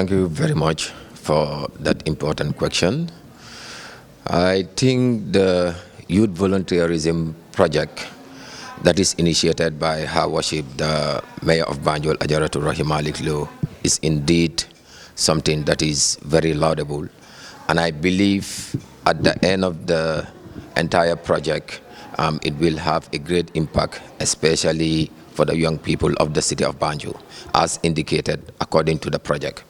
Thank you very much for that important question. I think the Youth Volunteerism project that is initiated by Her Worship, the Mayor of Banjul, Ajaratu Rahim Malik Lo, is indeed something that is very laudable. And I believe at the end of the entire project, it will have a great impact, especially for the young people of the city of Banjul, as indicated according to the project.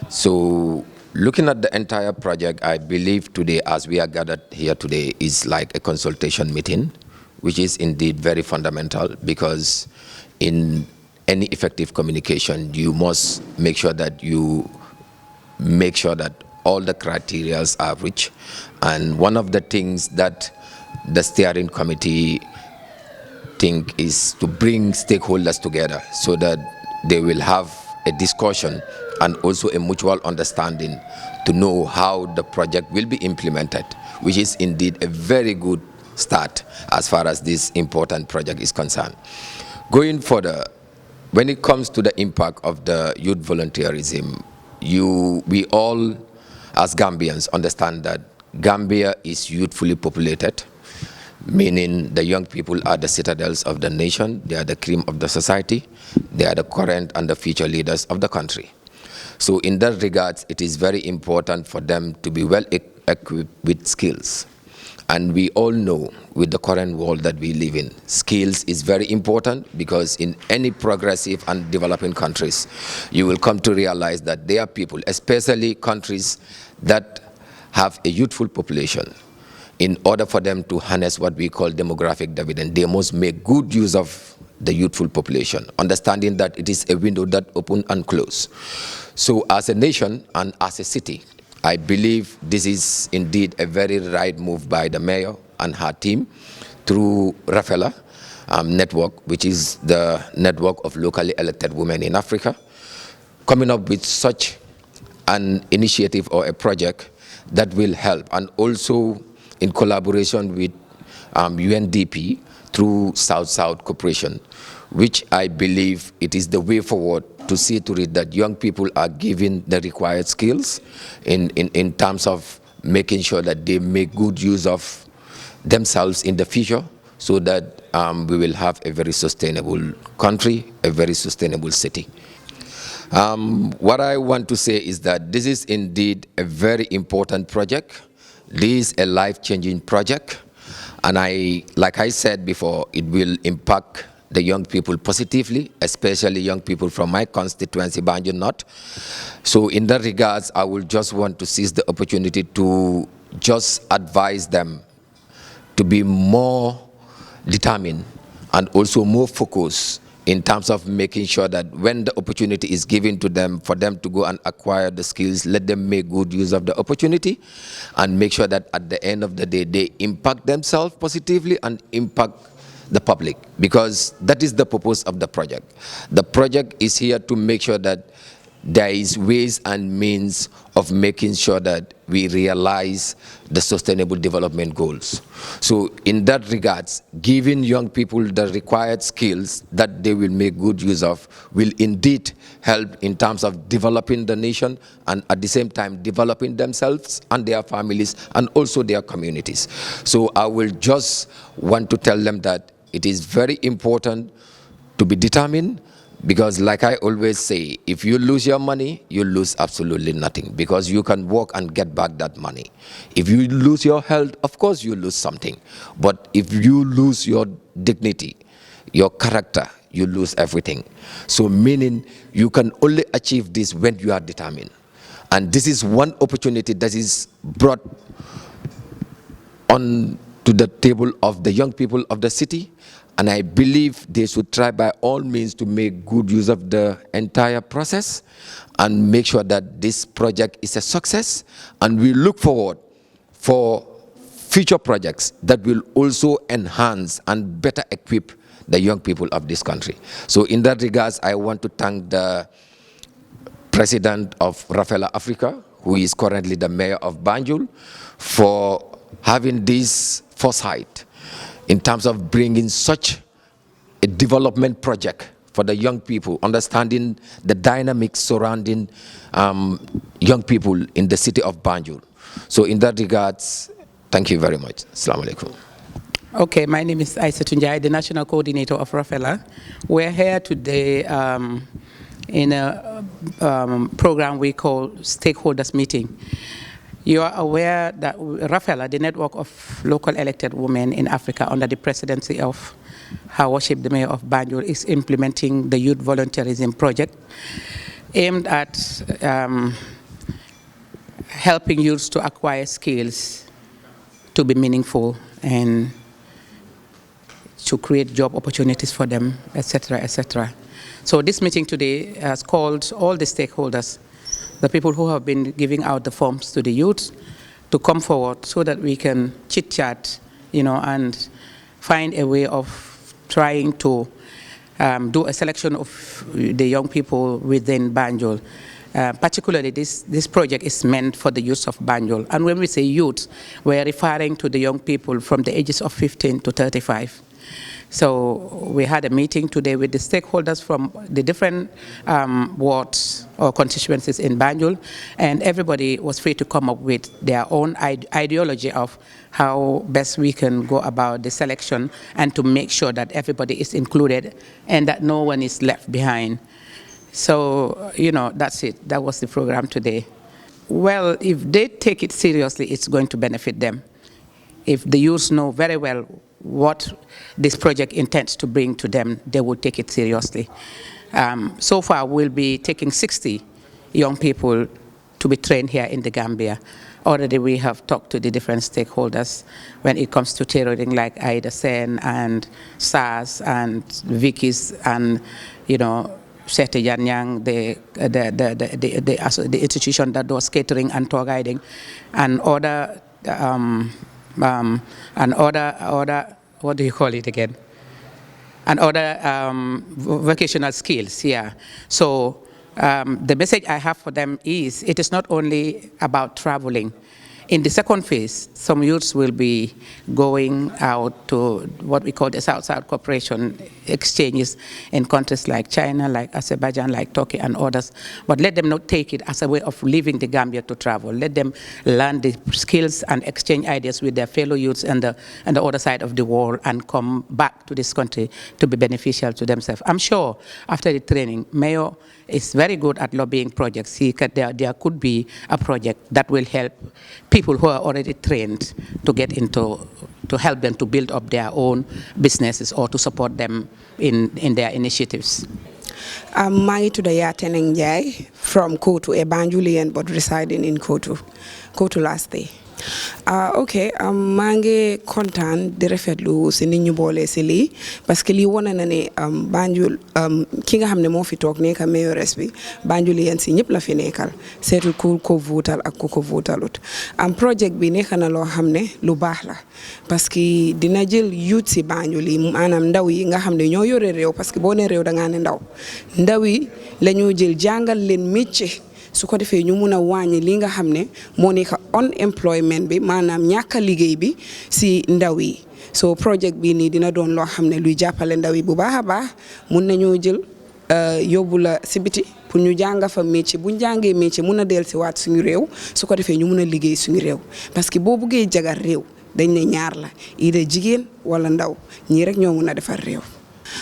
So looking at the entire project, I believe today, as we are gathered here today, is like a consultation meeting, which is indeed very fundamental, because in any effective communication, you must make sure that all the criteria are reached. And one of the things that the steering committee think is to bring stakeholders together so that they will have a discussion and also a mutual understanding to know how the project will be implemented, which is indeed a very good start as far as this important project is concerned. Going further, when it comes to the impact of the youth volunteerism, we all as Gambians understand that Gambia is youthfully populated, meaning the young people are the citadels of the nation, they are the cream of the society, they are the current and the future leaders of the country. So in that regards, it is very important for them to be well equipped with skills. And we all know with the current world that we live in, skills is very important, because in any progressive and developing countries, you will come to realize that there are people, especially countries that have a youthful population. In order for them to harness what we call demographic dividend, they must make good use of the youthful population, understanding that it is a window that opens and closes. So as a nation and as a city, I believe this is indeed a very right move by the mayor and her team through Rafela network, which is the network of locally elected women in Africa, coming up with such an initiative or a project that will help, and also in collaboration with UNDP through South-South Cooperation, which I believe it is the way forward to see to it that young people are given the required skills in terms of making sure that they make good use of themselves in the future, so that we will have a very sustainable country, a very sustainable city. What I want to say is that this is indeed a very important project. This is a life-changing project, and like I said before, it will impact the young people positively, especially young people from my constituency, Banjul North. So in that regards, I will just want to seize the opportunity to just advise them to be more determined and also more focused in terms of making sure that when the opportunity is given to them for them to go and acquire the skills, let them make good use of the opportunity and make sure that at the end of the day, they impact themselves positively and impact the public, because that is the purpose of the project. The project is here to make sure that there is ways and means of making sure that we realize the sustainable development goals. So in that regards, giving young people the required skills that they will make good use of will indeed help in terms of developing the nation, and at the same time developing themselves and their families and also their communities. So I will just want to tell them that it is very important to be determined, because like I always say, if you lose your money, you lose absolutely nothing, because you can work and get back that money. If you lose your health, of course you lose something. But if you lose your dignity, your character, you lose everything. So meaning you can only achieve this when you are determined. And this is one opportunity that is brought on to the table of the young people of the city, and I believe they should try by all means to make good use of the entire process and make sure that this project is a success, and we look forward for future projects that will also enhance and better equip the young people of this country. So in that regards, I want to thank the president of Rafela Africa, who is currently the mayor of Banjul, for having this foresight in terms of bringing such a development project for the young people, understanding the dynamics surrounding young people in the city of Banjul. So in that regards, thank you very much. Assalamu alaikum. Okay, my name is Aisa Tunjai, the National Coordinator of Rafela. We're here today in a program we call Stakeholders Meeting. You are aware that Rafela, the network of local elected women in Africa under the presidency of Her Worship the Mayor of Banjul, is implementing the Youth Volunteerism project aimed at helping youths to acquire skills to be meaningful and to create job opportunities for them, etc., etc. So this meeting today has called all the stakeholders, the people who have been giving out the forms to the youth, to come forward so that we can chit-chat, and find a way of trying to do a selection of the young people within Banjul. Particularly, this project is meant for the youth of Banjul. And when we say youth, we're referring to the young people from the ages of 15 to 35. So we had a meeting today with the stakeholders from the different wards or constituencies in Banjul, and everybody was free to come up with their own ideology of how best we can go about the selection and to make sure that everybody is included and that no one is left behind. So, that's it. That was the program today. Well, if they take it seriously, it's going to benefit them. If the youth know very well what this project intends to bring to them, they will take it seriously. So far, we'll be taking 60 young people to be trained here in the Gambia. Already we have talked to the different stakeholders when it comes to tailoring, like Ida Sen and SARS and Vicky's and, Sete Yanyang, the institution that does catering and tour guiding, and other what do you call it again? And other vocational skills, yeah. So the message I have for them is, it is not only about traveling. In the second phase, some youths will be going out to what we call the South-South cooperation exchanges in countries like China, like Azerbaijan, like Turkey and others. But let them not take it as a way of leaving the Gambia to travel. Let them learn the skills and exchange ideas with their fellow youths and the other side of the world and come back to this country to be beneficial to themselves. I'm sure after the training, Mayor is very good at lobbying projects. There could be a project that will help people who are already trained to get into, to help them to build up their own businesses or to support them in their initiatives. I'm married to the Yateneng Jai from Kotu, a Banjulian but residing in Kotu last day. Okay, mange kontaan di rafetlu si nit ñu boole si lii parce que lii wane na ne Banjul ki nga xam ne moo fi toog nekk mayoress bi Banjul yéen si ñëpp la fi nekkal seetul ku ko votal ak ku ko votalut projet bi nekk na loo xam ne lu baax la parce que dina jël youth si Banjul yi maanaam ndaw yi nga xam ne ñoo yore réew parce que boo ne réew da ngaa ne ndaw yi la ñoo jël jàngal leen métier su ko defee ñu mun a wàññi li nga xam ne moo nekk unemployment bi maanaam ñàkk a liggéey bi si ndaw yi so project bi nii dina doon loo xam ne luy jàppale ndaw yi bu baax a baax mun nañoo jël yóbbu la si biti pour ñu jàng fa métier bu ñu jàngee métier mun a dellusiwaat suñu réew su ko defee ñu mun a liggéey suñu réew parce que boo buggee jagar réew dañ ne ñaar la ida jigéen wala ndaw ñii rek ñoo mun a defar réew.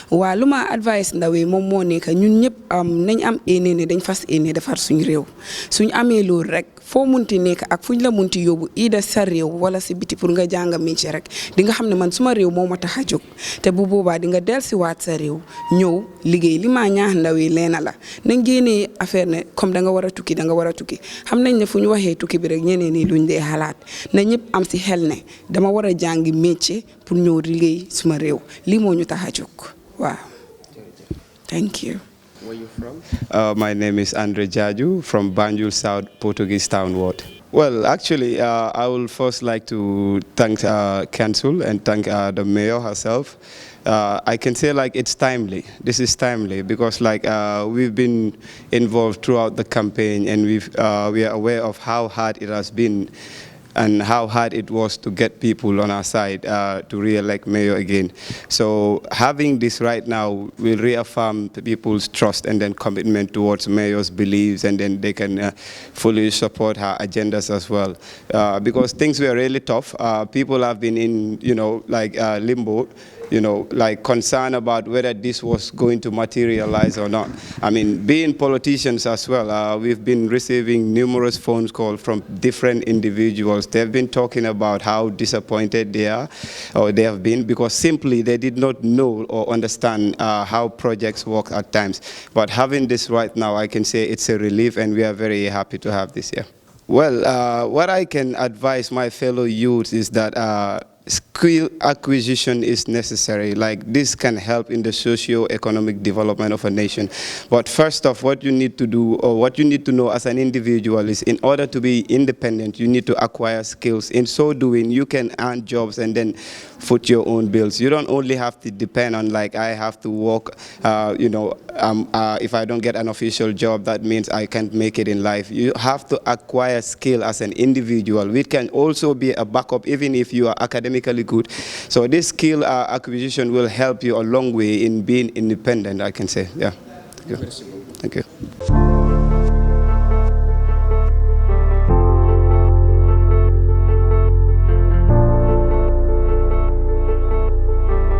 waa lu ma advice ndaw yi moom moo nekk ñun ñëpp nañ am éene ne dañ fas éene defar suñu réew suñu amee loolu rek foo munti nekk ak fuñ la munti yóbbu ida sa réew wala si biti pour nga jàng métier rek di nga xam ne man suma réew moo ma tax a jóg te bu boobaa di nga dellusiwaat sa réew ñëw liggéey li ma ñaax ndaw yi leena la nañ génnee affaire ne comme da nga war a tukki xam nañ ne fu ñu waxee tukki bi rek ñeneen ñi luñ dee xalaat na ñëpp am si xel ne dama war a jàngi métier pour ñëw liggéey suma réew lii moo ñu tax a jóg. Wow. Thank you. Where are you from? My name is Andre Jaju from Banjul South Portuguese Town Ward. Well, actually, I would first like to thank Council and thank the Mayor herself. I can say it's timely. This is timely because we've been involved throughout the campaign and we are aware of how hard it has been and how hard it was to get people on our side to re-elect mayor again. So having this right now will reaffirm people's trust and then commitment towards mayor's beliefs, and then they can fully support her agendas as well. Because things were really tough. People have been in, limbo, like concern about whether this was going to materialize or not. I mean, being politicians as well, we've been receiving numerous phone calls from different individuals. They've been talking about how disappointed they are, or they have been, because simply they did not know or understand how projects work at times. But having this right now, I can say it's a relief, and we are very happy to have this here. Well, what I can advise my fellow youth is that skill acquisition is necessary. Like, this can help in the socio-economic development of a nation. But first off, what you need to do, or what you need to know as an individual, is in order to be independent, you need to acquire skills. In so doing, you can earn jobs and then foot your own bills. You don't only have to depend on, like, I have to work, if I don't get an official job, that means I can't make it in life. You have to acquire skill as an individual, which can also be a backup even if you are academically good. So this skill acquisition will help you a long way in being independent, I can say. Yeah. Thank you. Thank you.